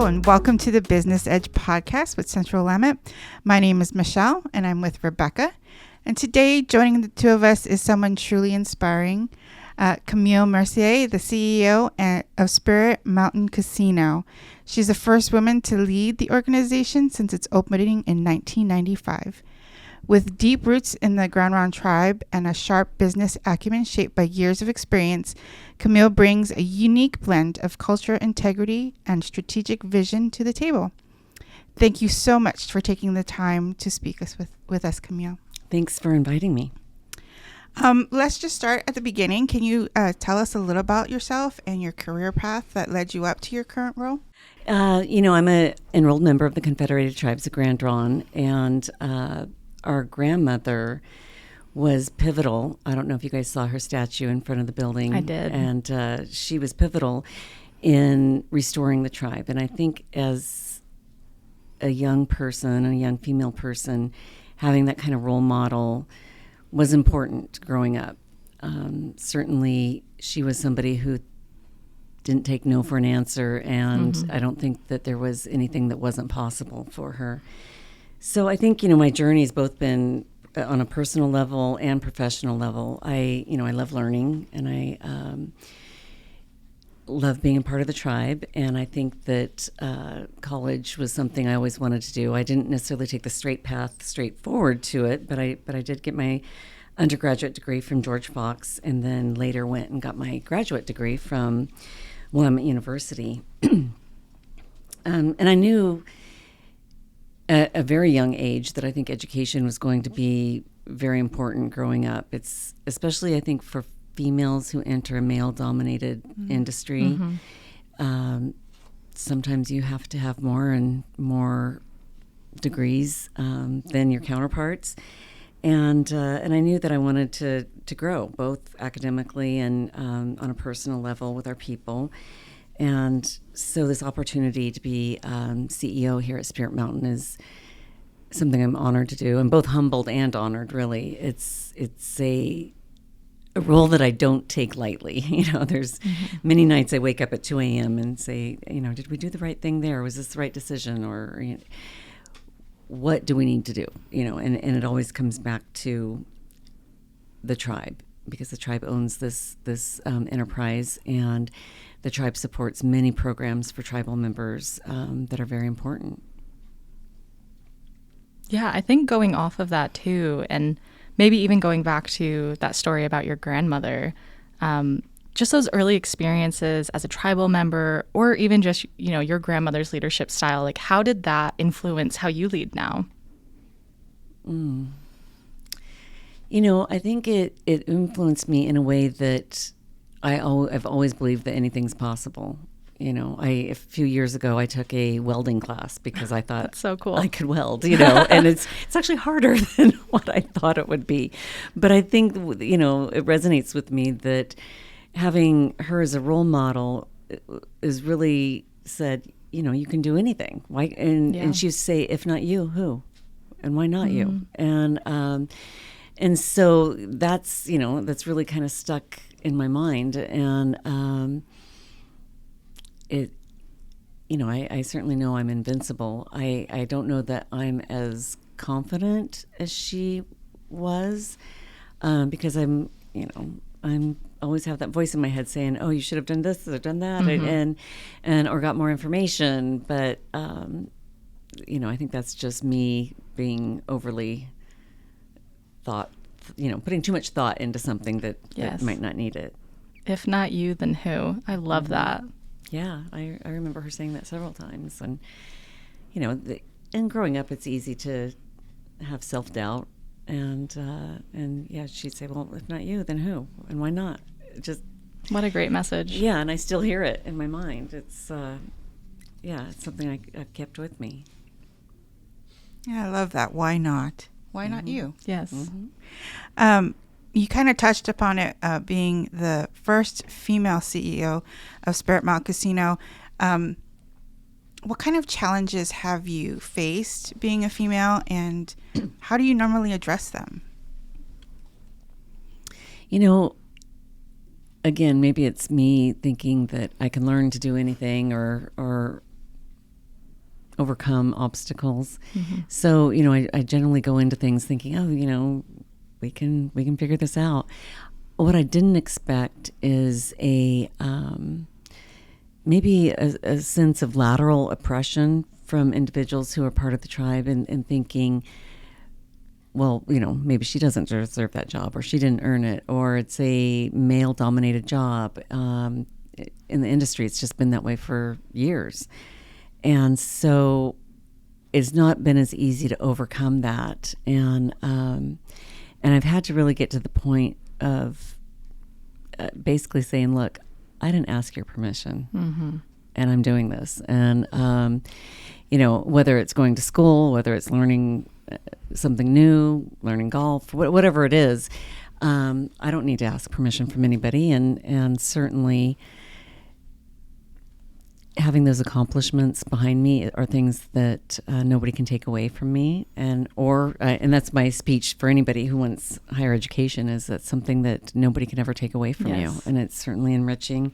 Hello, and welcome to the Business Edge podcast with Central Willamette. My name is Michelle, and I'm with Rebecca. And today, joining the two of us is someone truly inspiring, Camille Mercier, the CEO of Spirit Mountain Casino. She's the first woman to lead the organization since its opening in 1995. With deep roots in the Grand Ronde tribe and a sharp business acumen shaped by years of experience, Camille brings a unique blend of culture, integrity, and strategic vision to the table. Thank you so much for taking the time to speak with us, Camille. Thanks for inviting me. Let's just start at the beginning. Can you tell us a little about yourself and your career path that led you up to your current role? I'm an enrolled member of the Confederated Tribes of Grand Ronde, and our grandmother was pivotal. I don't know if you guys saw her statue in front of the building. I did. And she was pivotal in restoring the tribe. And I think as a young person, a young female person, having that kind of role model was important growing up. Certainly, she was somebody who didn't take no for an answer, and I don't think that there was anything that wasn't possible for her. So I think, my journey's both been on a personal level and professional level. I love learning, and I love being a part of the tribe. And I think that college was something I always wanted to do. I didn't necessarily take the straight forward to it, but I did get my undergraduate degree from George Fox, and then later went and got my graduate degree from Willamette University. And I knew at a very young age that I think education was going to be very important growing up. It's especially, I think, for females who enter a male-dominated industry. Sometimes you have to have more and more degrees than your counterparts. And I knew that I wanted to grow, both academically and on a personal level with our people. And so this opportunity to be CEO here at Spirit Mountain is something I'm honored to do. I'm both humbled and honored, really. It's a role that I don't take lightly. There's many nights I wake up at 2 a.m. and say, did we do the right thing there? Was this the right decision? Or what do we need to do? And it always comes back to the tribe, because the tribe owns this enterprise, and the tribe supports many programs for tribal members that are very important. Yeah, I think going off of that too, and maybe even going back to that story about your grandmother, just those early experiences as a tribal member, or even just, your grandmother's leadership style, like how did that influence how you lead now? I think it influenced me in a way that I've always believed that anything's possible. A few years ago, I took a welding class because I thought that's so cool. I could weld, and it's actually harder than what I thought it would be. But I think, it resonates with me that having her as a role model is really said, you can do anything. Why? And she would say, if not you, who? And why not you? And so that's really kind of stuck in my mind. And I certainly know I'm invincible. I don't know that I'm as confident as she was, because I'm always have that voice in my head saying, oh, you should have done this or done that, and or got more information. But I think that's just me being overly putting too much thought into something that might not need it. If not you, then who? I love that. Yeah, I remember her saying that several times. And, and growing up, it's easy to have self-doubt. And she'd say, well, if not you, then who? And why not? What a great message. Yeah, and I still hear it in my mind. It's something I've kept with me. Yeah, I love that. Why not? Why not you? Yes. You kind of touched upon it, being the first female CEO of Spirit Mountain Casino. What kind of challenges have you faced being a female, and how do you normally address them? Again, maybe it's me thinking that I can learn to do anything, or overcome obstacles. So, you know, I generally go into things thinking, oh, you know, we can figure this out. What I didn't expect is maybe a sense of lateral oppression from individuals who are part of the tribe and thinking, well, you know, maybe she doesn't deserve that job, or she didn't earn it, or it's a male-dominated job. In the industry, it's just been that way for years. And so it's not been as easy to overcome that. And I've had to really get to the point of basically saying, look, I didn't ask your permission, and I'm doing this. And, you know, whether it's going to school, whether it's learning something new, learning golf, whatever it is, I don't need to ask permission from anybody. And certainly having those accomplishments behind me are things that nobody can take away from me. And that's my speech for anybody who wants higher education, is that something that nobody can ever take away from you. And it's certainly enriching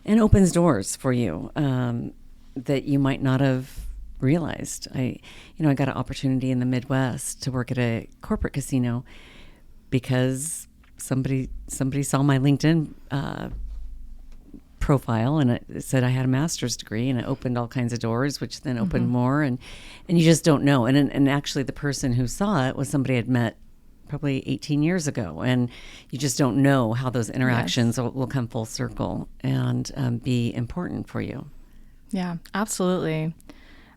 and opens doors for you that you might not have realized. I got an opportunity in the Midwest to work at a corporate casino because somebody saw my LinkedIn profile, and it said I had a master's degree, and it opened all kinds of doors, which then opened more, and you just don't know. And actually the person who saw it was somebody I'd met probably 18 years ago, and you just don't know how those interactions will come full circle and be important for you. Yeah, absolutely.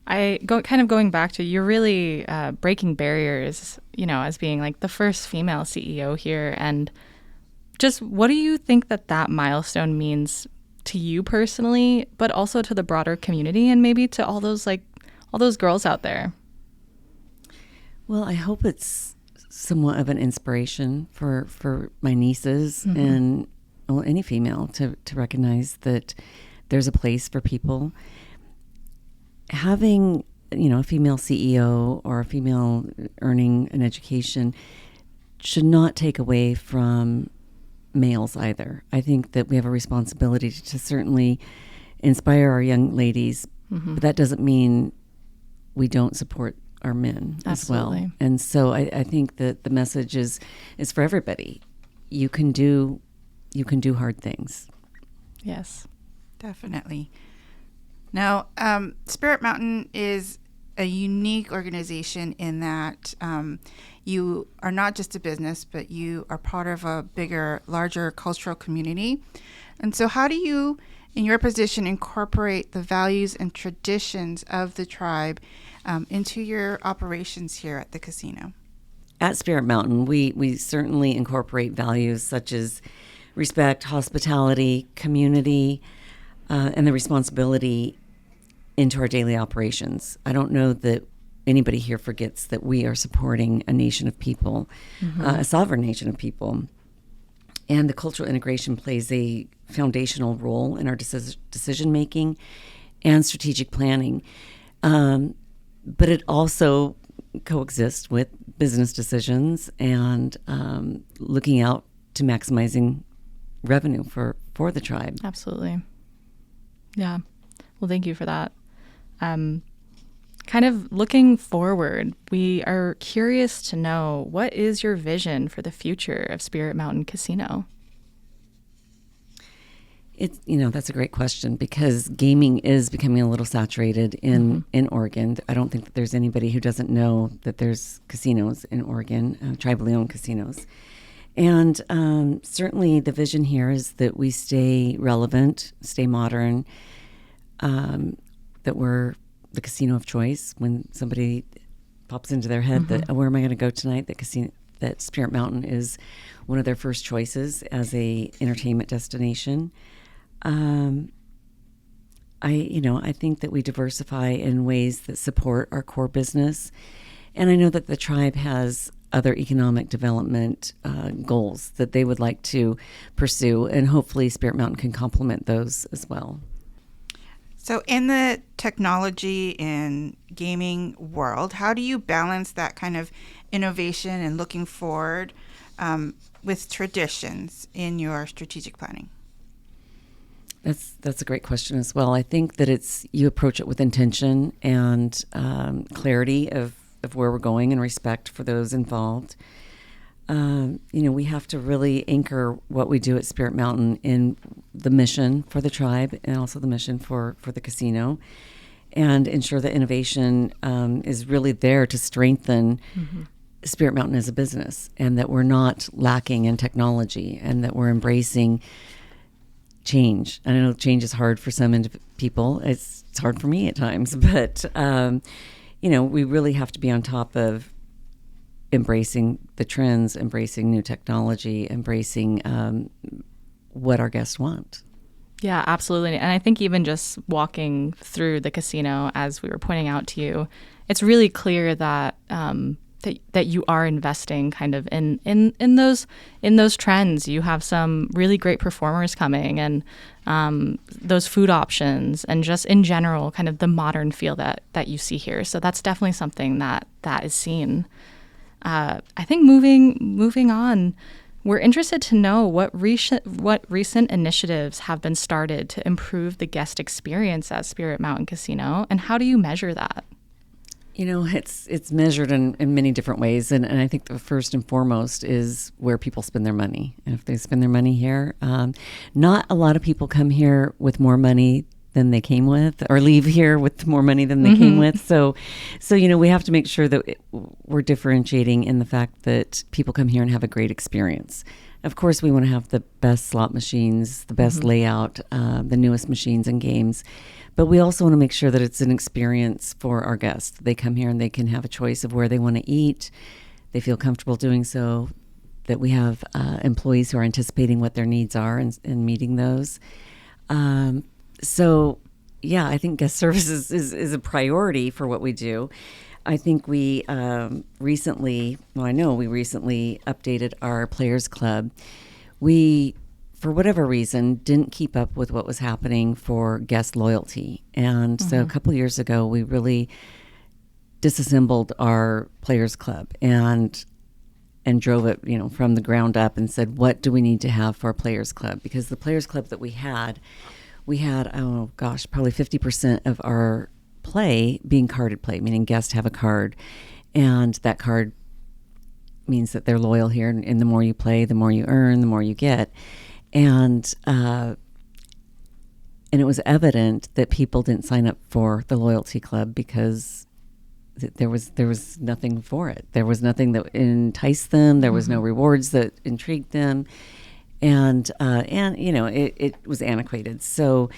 Going back to, you're really breaking barriers, you know, as being like the first female CEO here. And just what do you think that milestone means to you personally, but also to the broader community, and maybe to all those girls out there? Well, I hope it's somewhat of an inspiration for my nieces and any female to recognize that there's a place for people. Having, you know, a female CEO or a female earning an education should not take away from males either. I think that we have a responsibility to certainly inspire our young ladies, but that doesn't mean we don't support our men as well. And so I think that the message is for everybody. You can do hard things. Yes, definitely. Now, Spirit Mountain is a unique organization in that you are not just a business, but you are part of a bigger, larger cultural community. And so how do you, in your position, incorporate the values and traditions of the tribe into your operations here at the casino? At Spirit Mountain, we certainly incorporate values such as respect, hospitality, community, and the responsibility into our daily operations. I don't know that anybody here forgets that we are supporting a nation of people, a sovereign nation of people. And the cultural integration plays a foundational role in our decision-making and strategic planning. But it also coexists with business decisions and looking out to maximizing revenue for the tribe. Absolutely. Yeah. Well, thank you for that. Kind of looking forward, we are curious to know, what is your vision for the future of Spirit Mountain Casino? That's a great question, because gaming is becoming a little saturated in Oregon. I don't think that there's anybody who doesn't know that there's casinos in Oregon, tribally owned casinos. And certainly the vision here is that we stay relevant, stay modern, that we're the casino of choice when somebody pops into their head that, where am I going to go tonight? That Spirit Mountain is one of their first choices as a entertainment destination. I think that we diversify in ways that support our core business. And I know that the tribe has other economic development goals that they would like to pursue, and hopefully Spirit Mountain can complement those as well. So in the technology and gaming world, how do you balance that kind of innovation and looking forward with traditions in your strategic planning? That's a great question as well. I think that you approach it with intention and clarity of where we're going and respect for those involved. We have to really anchor what we do at Spirit Mountain in the mission for the tribe and also the mission for the casino, and ensure that innovation is really there to strengthen Spirit Mountain as a business, and that we're not lacking in technology, and that we're embracing change. I know change is hard for some people. It's hard for me at times, but we really have to be on top of embracing the trends, embracing new technology, embracing what our guests want. Yeah, absolutely. And I think even just walking through the casino, as we were pointing out to you, it's really clear that that you are investing kind of in those trends. You have some really great performers coming, and those food options, and just in general, kind of the modern feel that you see here. So that's definitely something that is seen. I think moving on, we're interested to know what recent initiatives have been started to improve the guest experience at Spirit Mountain Casino, and how do you measure that? It's measured in many different ways, and I think the first and foremost is where people spend their money. And if they spend their money here, not a lot of people come here with more money than they came with, or leave here with more money than they came with. So we have to make sure that we're differentiating in the fact that people come here and have a great experience. Of course, we want to have the best slot machines, the best layout, the newest machines and games. But we also want to make sure that it's an experience for our guests. They come here and they can have a choice of where they want to eat. They feel comfortable doing so, that we have employees who are anticipating what their needs are and meeting those. I think guest service is a priority for what we do. I think we recently updated our Players Club. We, for whatever reason, didn't keep up with what was happening for guest loyalty. And so a couple of years ago, we really disassembled our Players Club and drove it, from the ground up, and said, what do we need to have for our Players Club? Because the Players Club that we had, probably 50% of our play being carded play, meaning guests have a card, and that card means that they're loyal here, and the more you play, the more you earn, the more you get. And it was evident that people didn't sign up for the loyalty club because there was nothing for it. There was nothing that enticed them. There was no rewards that intrigued them, and it was antiquated. So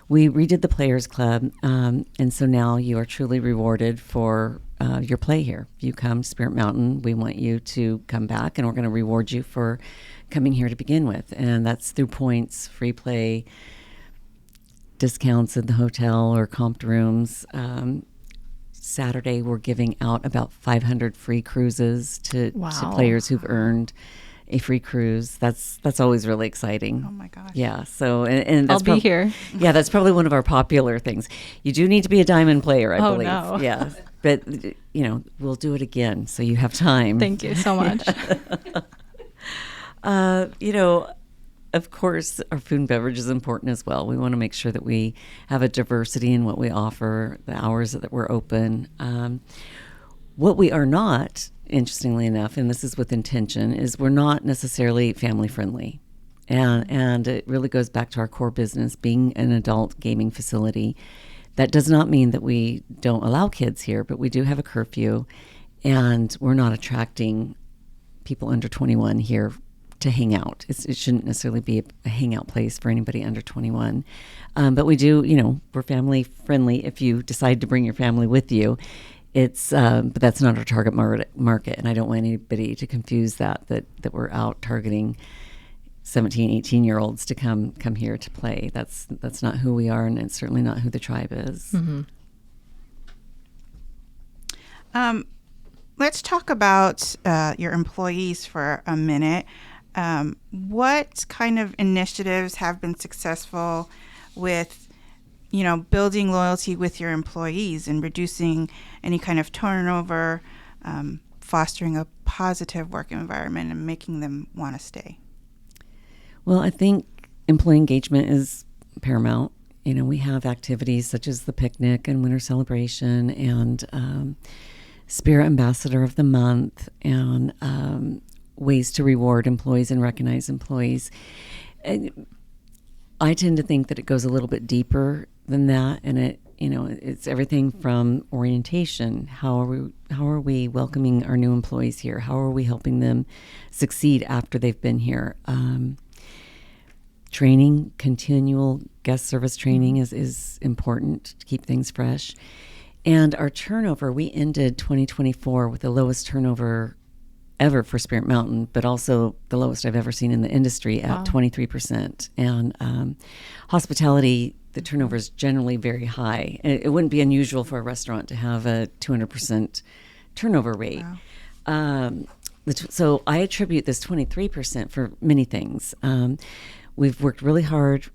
we redid the Players Club, and so now you are truly rewarded for your play here. If you come to Spirit Mountain, we want you to come back, and we're going to reward you for coming here to begin with. And that's through points, free play, discounts in the hotel or comped rooms. Saturday, we're giving out about 500 free cruises to players who've earned a free cruise. That's always really exciting. Oh my gosh. Yeah. So, and that's I'll be here. Yeah, that's probably one of our popular things. You do need to be a diamond player, I believe. No. Yeah. But, we'll do it again so you have time. Thank you so much. Of course, our food and beverage is important as well. We want to make sure that we have a diversity in what we offer, the hours that we're open. What we are not, interestingly enough, and this is with intention, is we're not necessarily family friendly. And it really goes back to our core business, being an adult gaming facility. That does not mean that we don't allow kids here, but we do have a curfew, and we're not attracting people under 21 here to hang out. It shouldn't necessarily be a hangout place for anybody under 21. But we do, we're family friendly if you decide to bring your family with you. But that's not our target market, and I don't want anybody to confuse that we're out targeting 17, 18-year-olds to come here to play. That's not who we are, and it's certainly not who the tribe is. Let's talk about your employees for a minute. What kind of initiatives have been successful with, building loyalty with your employees and reducing any kind of turnover, fostering a positive work environment and making them want to stay? Well, I think employee engagement is paramount. We have activities such as the picnic and winter celebration and Spirit Ambassador of the Month and ways to reward employees and recognize employees. And I tend to think that it goes a little bit deeper than that, and it's everything from orientation. How are we welcoming our new employees here? How are we helping them succeed after they've been here? Training, continual guest service training is important to keep things fresh. And our turnover, we ended 2024 with the lowest turnover ever for Spirit Mountain, but also the lowest I've ever seen in the industry at 23%. And hospitality, the turnover is generally very high. It wouldn't be unusual for a restaurant to have a 200% turnover rate. Wow. So I attribute this 23% for many things. We've worked really hard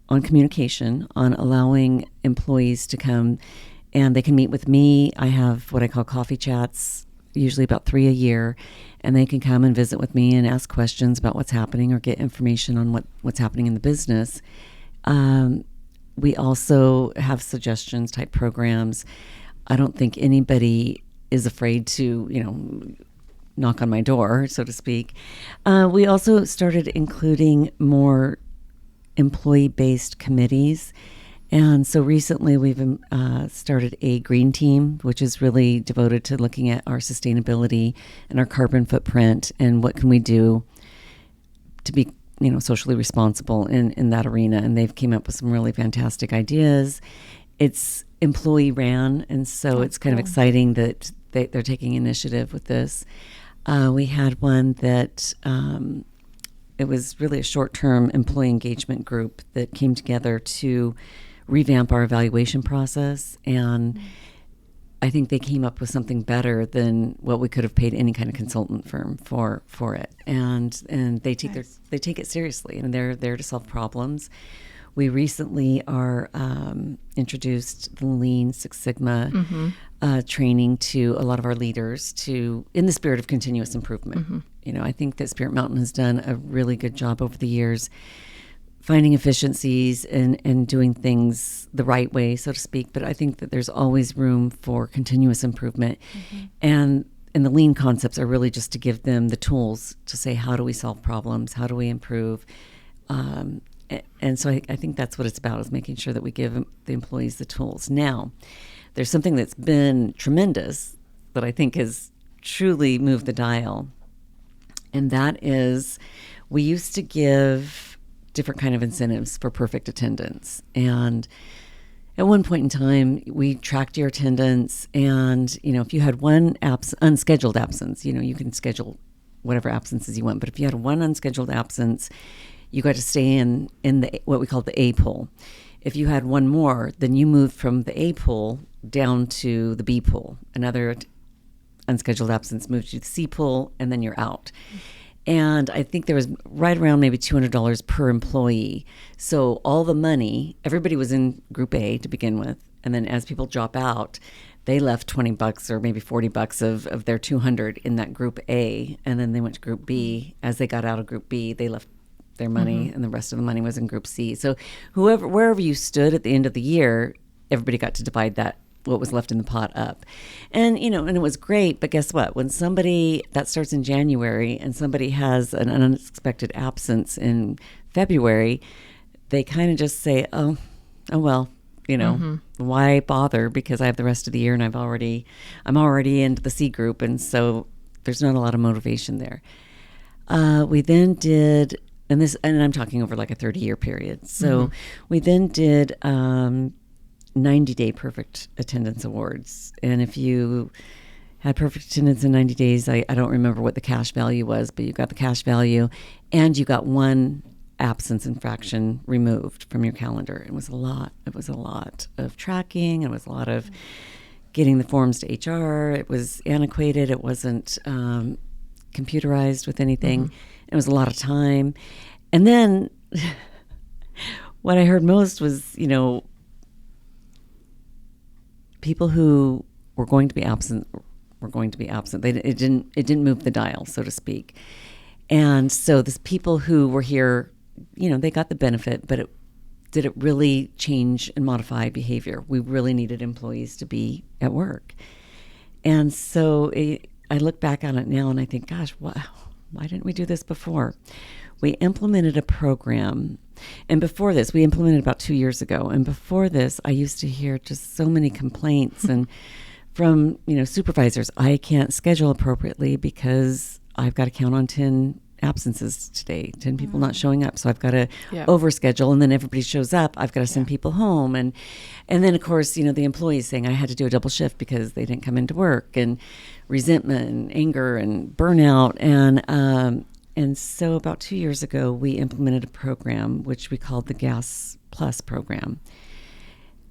on communication, on allowing employees to come and they can meet with me. I have what I call coffee chats, usually about 3 a year, and they can come and visit with me and ask questions about what's happening or get information on what's happening in the business. We also have suggestions type programs. I don't think anybody is afraid to, knock on my door, so to speak. We also started including more employee-based committees. And so recently we've started a green team, which is really devoted to looking at our sustainability and our carbon footprint and what can we do to be, socially responsible in that arena. And they've came up with some really fantastic ideas. It's employee ran, and so it's kind of exciting that they're taking initiative with this. We had one that it was really a short-term employee engagement group that came together to revamp our evaluation process, and I think they came up with something better than what we could have paid any kind of consultant firm for it. And they take they take it seriously, and they're there to solve problems. We recently are introduced the Lean Six Sigma training to a lot of our leaders in the spirit of continuous improvement. I think that Spirit Mountain has done a really good job over the years finding efficiencies and doing things the right way, so to speak. But I think that there's always room for continuous improvement. And the Lean concepts are really just to give them the tools to say, how do we solve problems? How do we improve? And so I think that's what it's about, is making sure that we give the employees the tools. Now, there's something that's been tremendous that I think has truly moved the dial. And that is, we used to give different kind of incentives for perfect attendance. And at one point in time, we tracked your attendance. And, if you had one unscheduled absence, you can schedule whatever absences you want. But if you had one unscheduled absence, you got to stay in what we call the A pool. If you had one more, then you moved from the A pool down to the B pool. Another unscheduled absence moved you to the C pool, and then you're out. And I think there was right around maybe $200 per employee. So all the money, everybody was in Group A to begin with, and then as people drop out, they left $20 or maybe $40 of their $200 in that Group A, and then they went to Group B. As they got out of Group B, they left their money, and the rest of the money was in Group C. So wherever you stood at the end of the year, everybody got to divide what was left in the pot up. And, and it was great, but guess what? When that starts in January, and somebody has an unexpected absence in February, they kind of just say, oh well, why bother? Because I have the rest of the year, and I'm already into the C group, and so there's not a lot of motivation there. We then did, and I'm talking over like a 30-year period. So we then did 90-day perfect attendance awards. And if you had perfect attendance in 90 days, I don't remember what the cash value was, but you got the cash value, and you got one absence infraction removed from your calendar. It was a lot. It was a lot of tracking. It was a lot of getting the forms to HR. It was antiquated. It wasn't computerized with anything. It was a lot of time. And then what I heard most was, people who were going to be absent were going to be absent. It didn't move the dial, so to speak. And so these people who were here, they got the benefit, but did it really change and modify behavior? We really needed employees to be at work. And so I look back on it now and I think, gosh, why didn't we do this before? We implemented a program. And before this, we implemented about 2 years ago. And before this, I used to hear just so many complaints and from, supervisors, I can't schedule appropriately because I've got to count on 10 absences today, 10 people not showing up. So I've got to overschedule, and then everybody shows up. I've got to send people home. And then, of course, the employees saying I had to do a double shift because they didn't come into work, and resentment and anger and burnout. And so about 2 years ago, we implemented a program which we called the Gas Plus program.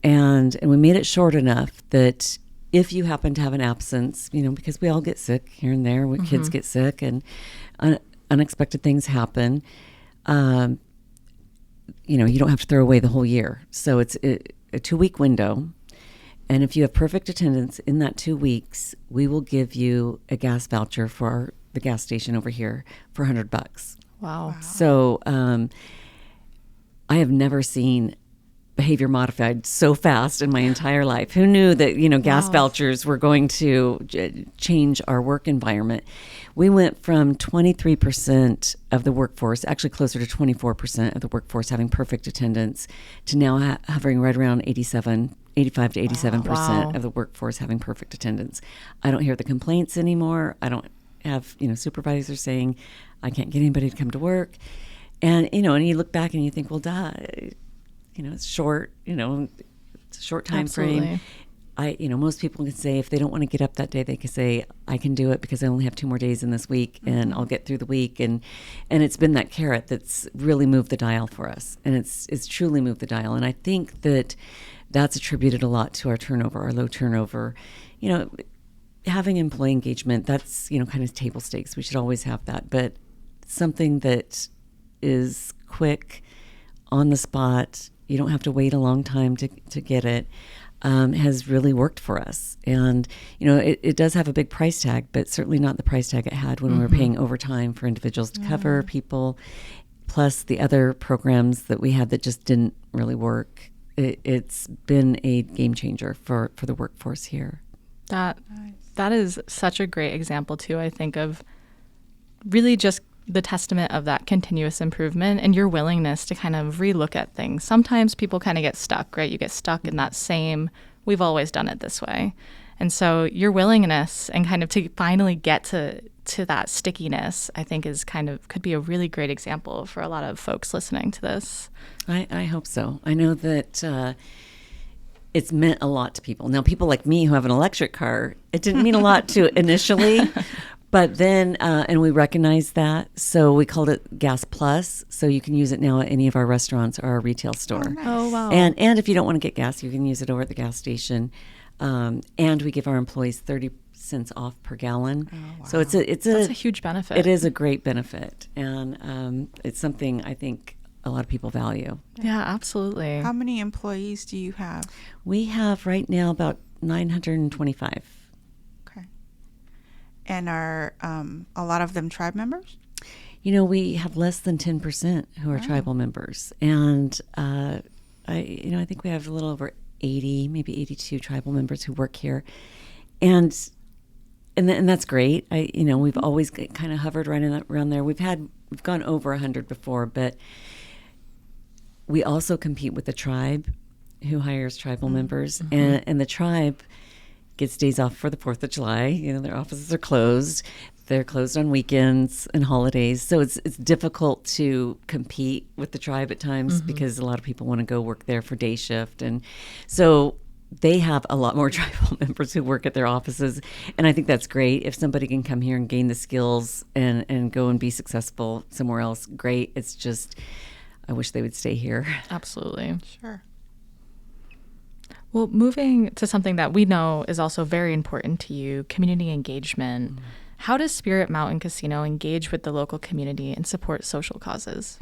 And we made it short enough that if you happen to have an absence, because we all get sick here and there, kids get sick and unexpected things happen, you don't have to throw away the whole year. So it's a 2-week window. And if you have perfect attendance in that 2 weeks, we will give you a gas voucher for the gas station over here for $100. Wow. So I have never seen behavior modified so fast in my entire life. Who knew that, gas vouchers were going to change our work environment? We went from 23% of the workforce, actually closer to 24% of the workforce having perfect attendance, to now hovering right around 85 to 87% of the workforce having perfect attendance. I don't hear the complaints anymore. I don't have, supervisors saying, I can't get anybody to come to work. And, and you look back and you think, well, duh. It's short, it's a short time frame. Most people can say if they don't want to get up that day, they can say, I can do it because I only have 2 more days in this week and I'll get through the week. And it's been that carrot that's really moved the dial for us. And it's truly moved the dial. And I think that's attributed a lot to our turnover, our low turnover. Having employee engagement, that's, kind of table stakes. We should always have that. But something that is quick, on the spot, you don't have to wait a long time to get it, has really worked for us. And, it does have a big price tag, but certainly not the price tag it had when we were paying overtime for individuals to cover people, plus the other programs that we had that just didn't really work. It's been a game changer for the workforce here. That is such a great example, too, I think, of really just the testament of that continuous improvement and your willingness to kind of relook at things. Sometimes people kind of get stuck, right? You get stuck in that same, we've always done it this way. And so your willingness and kind of to finally get to that stickiness, I think could be a really great example for a lot of folks listening to this. I hope so. I know that it's meant a lot to people. Now, people like me who have an electric car, it didn't mean a lot to initially. But then, and we recognized that, so we called it Gas Plus, so you can use it now at any of our restaurants or our retail store. Oh, nice. Oh, wow. And if you don't want to get gas, you can use it over at the gas station. And we give our employees 30 cents off per gallon. Oh, wow. So that's a huge benefit. It is a great benefit, and it's something I think a lot of people value. Yeah, absolutely. How many employees do you have? We have right now about 925. And are a lot of them tribe members? We have less than 10% who are tribal members. And, I think we have a little over 80, maybe 82 tribal members who work here. And that's great. We've always kind of hovered right around there. We've gone over 100 before, but we also compete with the tribe who hires tribal members. And the tribe gets days off for the 4th of July. Their offices are closed. They're closed on weekends and holidays. So it's difficult to compete with the tribe at times because a lot of people want to go work there for day shift. And so they have a lot more tribal members who work at their offices. And I think that's great. If somebody can come here and gain the skills and go and be successful somewhere else, great. It's just, I wish they would stay here. Absolutely. Sure. Well, moving to something that we know is also very important to you, community engagement. How does Spirit Mountain Casino engage with the local community and support social causes?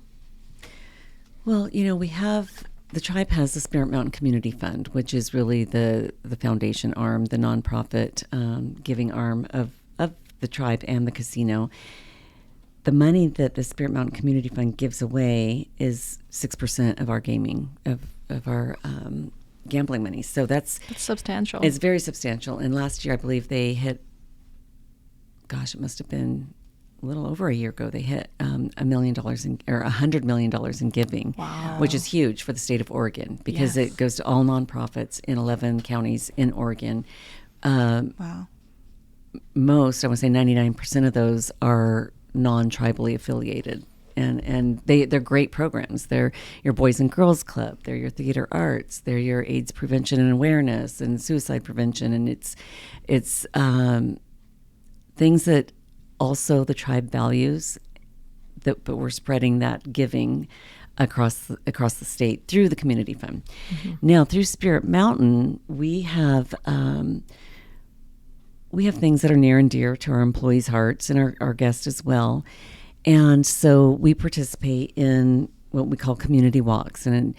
Well, we have, the tribe has the Spirit Mountain Community Fund, which is really the foundation arm, the nonprofit giving arm of the tribe and the casino. the money that the Spirit Mountain Community Fund gives away is 6% of our gaming, of our gambling money. So that's substantial. It's very substantial. And last year, I believe they hit, gosh, it must have been a little over a year ago, they hit $1 million or $100 million in giving, wow. which is huge for the state of Oregon because Yes. it goes to all nonprofits in 11 counties in Oregon. Wow. Most, I would say 99% of those are non-tribally affiliated. And they're great programs. They're your Boys and Girls Club. They're your theater arts. They're your AIDS prevention and awareness and suicide prevention. And it's things that also the tribe values, but we're spreading that giving across the state through the community fund. Mm-hmm. Now through Spirit Mountain, we have things that are near and dear to our employees' hearts and our guests as well. And so we participate in what we call community walks. And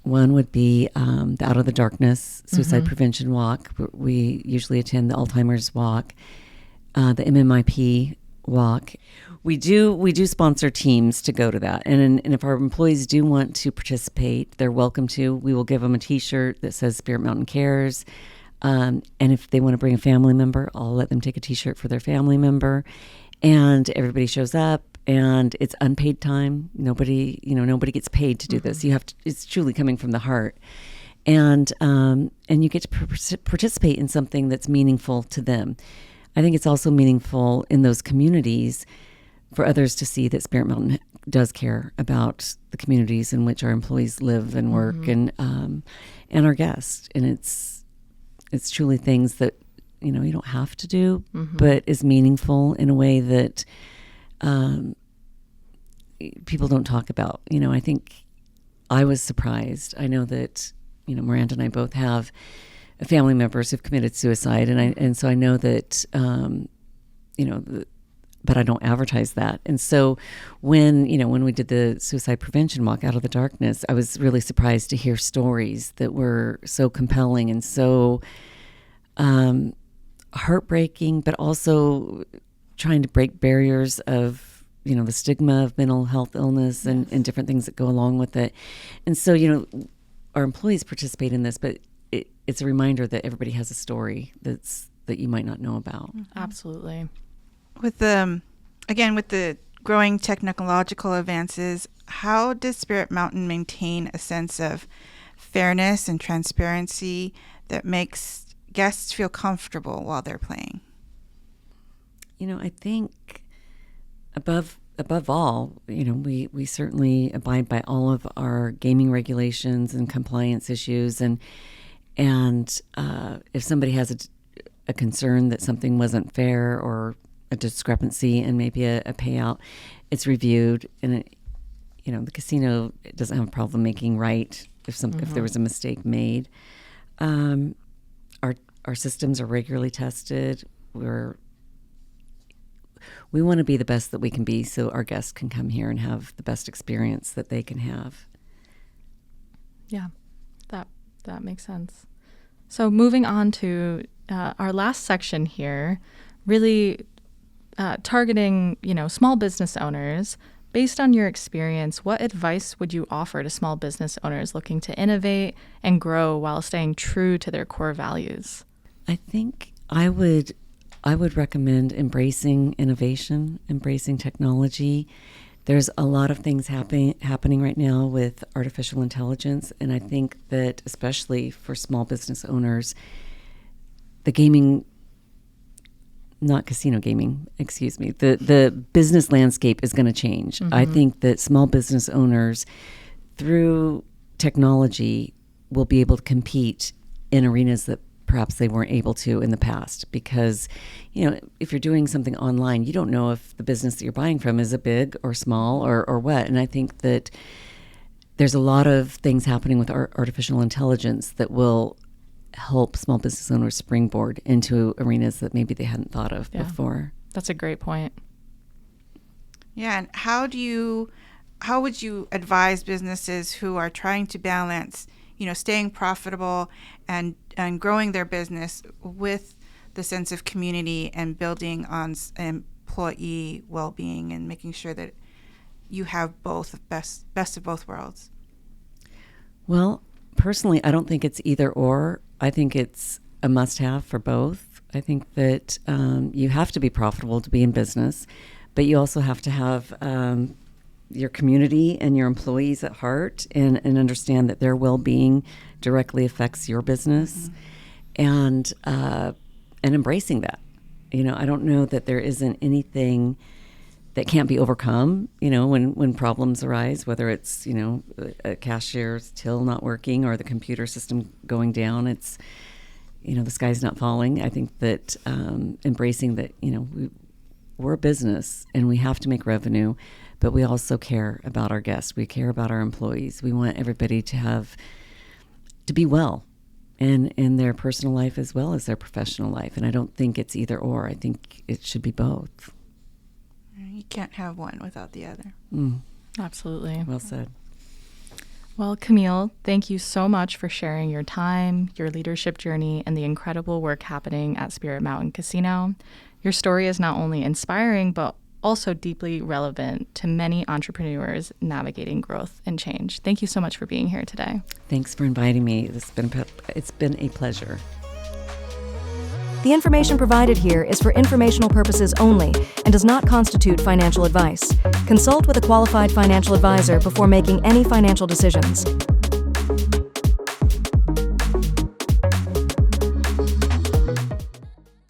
one would be the Out of the Darkness Suicide Prevention Walk. We usually attend the Alzheimer's Walk, the MMIP Walk. We do sponsor teams to go to that. And if our employees do want to participate, they're welcome to. We will give them a T-shirt that says Spirit Mountain Cares. And if they want to bring a family member, I'll let them take a T-shirt for their family member. And everybody shows up, and it's unpaid time. Nobody gets paid to do this. You have to. It's truly coming from the heart, and you get to participate in something that's meaningful to them. I think it's also meaningful in those communities for others to see that Spirit Mountain does care about the communities in which our employees live and work, and our guests. And it's truly things that you don't have to do, but is meaningful in a way that people don't talk about. I think I was surprised. I know that Miranda and I both have family members who've committed suicide, and so I know that but I don't advertise that. And so when we did the suicide prevention walk Out of the Darkness, I was really surprised to hear stories that were so compelling and so heartbreaking, but also trying to break barriers of the stigma of mental health illness and different things that go along with it. And so our employees participate in this, but it's a reminder that everybody has a story that you might not know about. Absolutely. With the growing technological advances, how does Spirit Mountain maintain a sense of fairness and transparency that makes guests feel comfortable while they're playing? I think above all, we certainly abide by all of our gaming regulations and compliance issues, and if somebody has a concern that something wasn't fair or a discrepancy and maybe a payout, it's reviewed, and the casino doesn't have a problem making right if there was a mistake made. Our systems are regularly tested. We want to be the best that we can be so our guests can come here and have the best experience that they can have. Yeah, that makes sense. So moving on to our last section here, really targeting, small business owners. Based on your experience, what advice would you offer to small business owners looking to innovate and grow while staying true to their core values? I think I would recommend embracing innovation, embracing technology. There's a lot of things happening right now with artificial intelligence, and I think that especially for small business owners, the gaming, not casino gaming, excuse me, the business landscape is going to change. I think that small business owners, through technology, will be able to compete in arenas that perhaps they weren't able to in the past, because if you're doing something online, you don't know if the business that you're buying from is a big or small or what. And I think that there's a lot of things happening with artificial intelligence that will help small business owners springboard into arenas that maybe they hadn't thought of before. That's a great point. Yeah, and how would you advise businesses who are trying to balance staying profitable and growing their business with the sense of community and building on and employee well-being and making sure that you have both best of both worlds? Well, personally, I don't think it's either or. I think it's a must-have for both. I think that you have to be profitable to be in business, but you also have to have your community and your employees at heart and understand that their well-being directly affects your business, and embracing that. I don't know that there isn't anything that can't be overcome, when problems arise, whether it's, a cashier's till not working or the computer system going down. It's, the sky's not falling. I think that embracing that, we're a business and we have to make revenue, but we also care about our guests. We care about our employees. We want everybody to be well in their personal life as well as their professional life. And I don't think it's either or. I think it should be both. You can't have one without the other. Absolutely. Well said. Well, Camille, thank you so much for sharing your time, your leadership journey, and the incredible work happening at Spirit Mountain Casino. Your story is not only inspiring, but also deeply relevant to many entrepreneurs navigating growth and change. Thank you so much for being here today. Thanks for inviting me. It's been a pleasure. The information provided here is for informational purposes only and does not constitute financial advice. Consult with a qualified financial advisor before making any financial decisions.